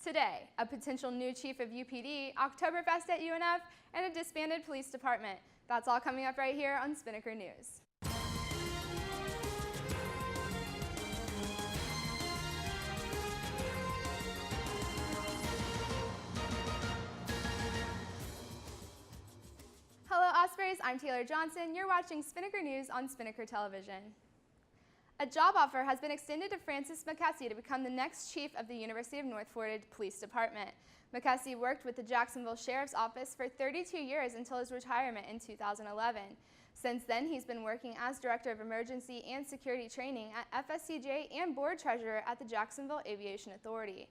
Today, a potential new chief of UPD, Oktoberfest at UNF, and a disbanded police department. That's all coming up right here on Spinnaker News. Hello Ospreys, I'm Taylor Johnson. You're watching Spinnaker News on Spinnaker Television. A job offer has been extended to Francis McCassie to become the next chief of the University of North Florida Police Department. McCassie worked with the Jacksonville Sheriff's Office for 32 years until his retirement in 2011. Since then, he's been working as Director of Emergency and Security Training at FSCJ and Board Treasurer at the Jacksonville Aviation Authority.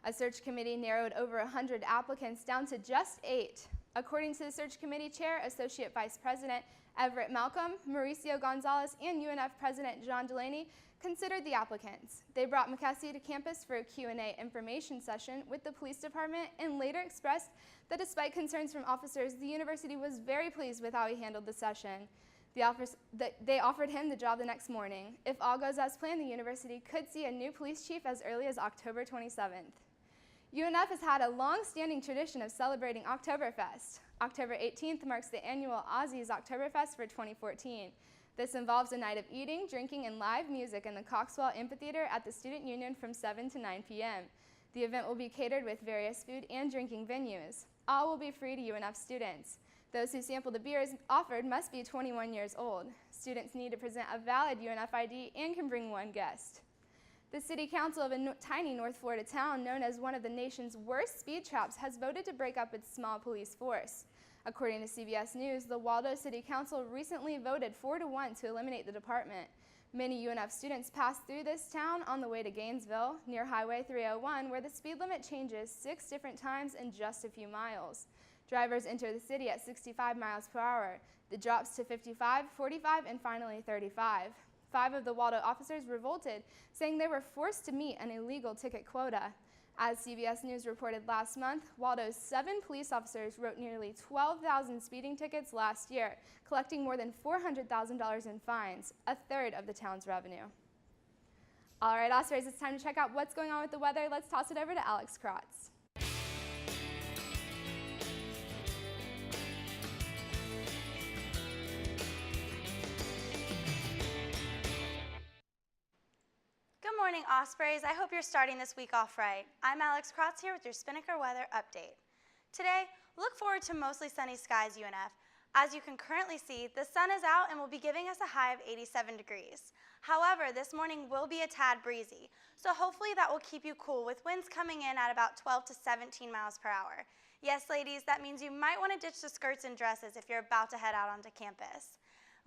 A search committee narrowed over 100 applicants down to just 8. According to the search committee chair, Associate Vice President Everett Malcolm, Mauricio Gonzalez, and UNF President John Delaney considered the applicants. They brought McCassie to campus for a Q&A information session with the police department and later expressed that despite concerns from officers, the university was very pleased with how he handled the session. They offered him the job the next morning. If all goes as planned, the university could see a new police chief as early as October 27th. UNF has had a long-standing tradition of celebrating Oktoberfest. October 18th marks the annual Ozzie's Oktoberfest for 2014. This involves a night of eating, drinking, and live music in the Coxwell Amphitheater at the Student Union from 7 to 9 p.m. The event will be catered with various food and drinking venues. All will be free to UNF students. Those who sample the beers offered must be 21 years old. Students need to present a valid UNF ID and can bring one guest. The City Council of a tiny North Florida town known as one of the nation's worst speed traps has voted to break up its small police force. According to CBS News, the Waldo City Council recently voted 4-1 to eliminate the department. Many UNF students pass through this town on the way to Gainesville, near Highway 301, where the speed limit changes 6 different times in just a few miles. Drivers enter the city at 65 miles per hour. It drops to 55, 45, and finally 35. 5 of the Waldo officers revolted, saying they were forced to meet an illegal ticket quota. As CBS News reported last month, Waldo's 7 police officers wrote nearly 12,000 speeding tickets last year, collecting more than $400,000 in fines, a third of the town's revenue. All right, Ospreys, it's time to check out what's going on with the weather. Let's toss it over to Alex Krotz. Good morning, Ospreys. I hope you're starting this week off right. I'm Alex Krotz here with your Spinnaker weather update. Today, look forward to mostly sunny skies, UNF. As you can currently see, the sun is out and will be giving us a high of 87 degrees. However, this morning will be a tad breezy, so hopefully that will keep you cool with winds coming in at about 12 to 17 miles per hour. Yes, ladies, that means you might want to ditch the skirts and dresses if you're about to head out onto campus.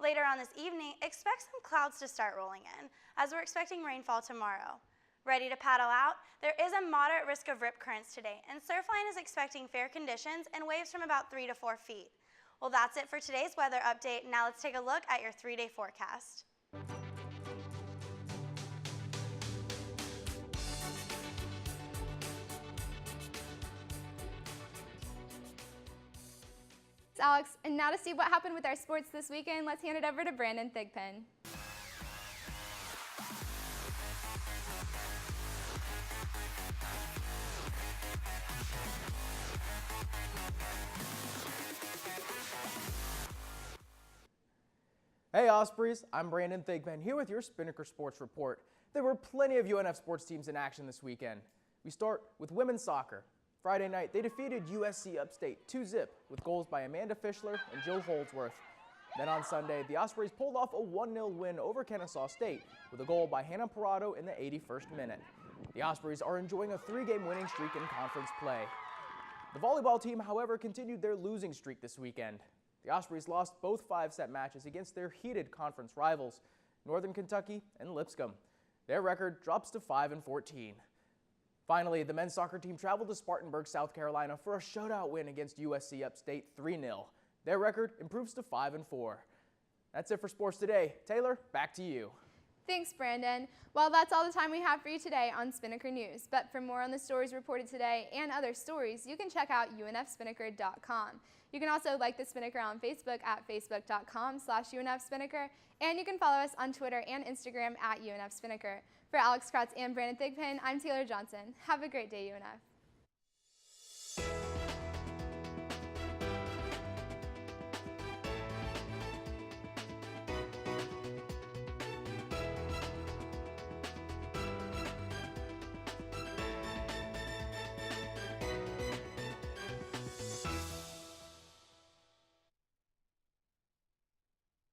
Later on this evening, expect some clouds to start rolling in, as we're expecting rainfall tomorrow. Ready to paddle out? There is a moderate risk of rip currents today, and Surfline is expecting fair conditions and waves from about 3 to 4 feet. Well, that's it for today's weather update. Now let's take a look at your 3-day forecast. Alex, and now to see what happened with our sports this weekend, let's hand it over to Brandon Thigpen. Hey Ospreys, I'm Brandon Thigpen here with your Spinnaker Sports Report. There were plenty of UNF sports teams in action this weekend. We start with women's soccer. Friday night, they defeated USC Upstate 2-0 with goals by Amanda Fischler and Jill Holdsworth. Then on Sunday, the Ospreys pulled off a 1-0 win over Kennesaw State with a goal by Hannah Parado in the 81st minute. The Ospreys are enjoying a 3-game winning streak in conference play. The volleyball team, however, continued their losing streak this weekend. The Ospreys lost both 5-set matches against their heated conference rivals, Northern Kentucky and Lipscomb. Their record drops to 5-14. Finally, the men's soccer team traveled to Spartanburg, South Carolina for a shootout win against USC Upstate 3-0. Their record improves to 5-4. That's it for sports today. Taylor, back to you. Thanks, Brandon. Well, that's all the time we have for you today on Spinnaker News. But for more on the stories reported today and other stories, you can check out unfspinnaker.com. You can also like the Spinnaker on Facebook at facebook.com/UNFSpinnaker, and you can follow us on Twitter and Instagram at UNFSpinnaker. For Alex Krotz and Brandon Thigpen, I'm Taylor Johnson. Have a great day, UNF.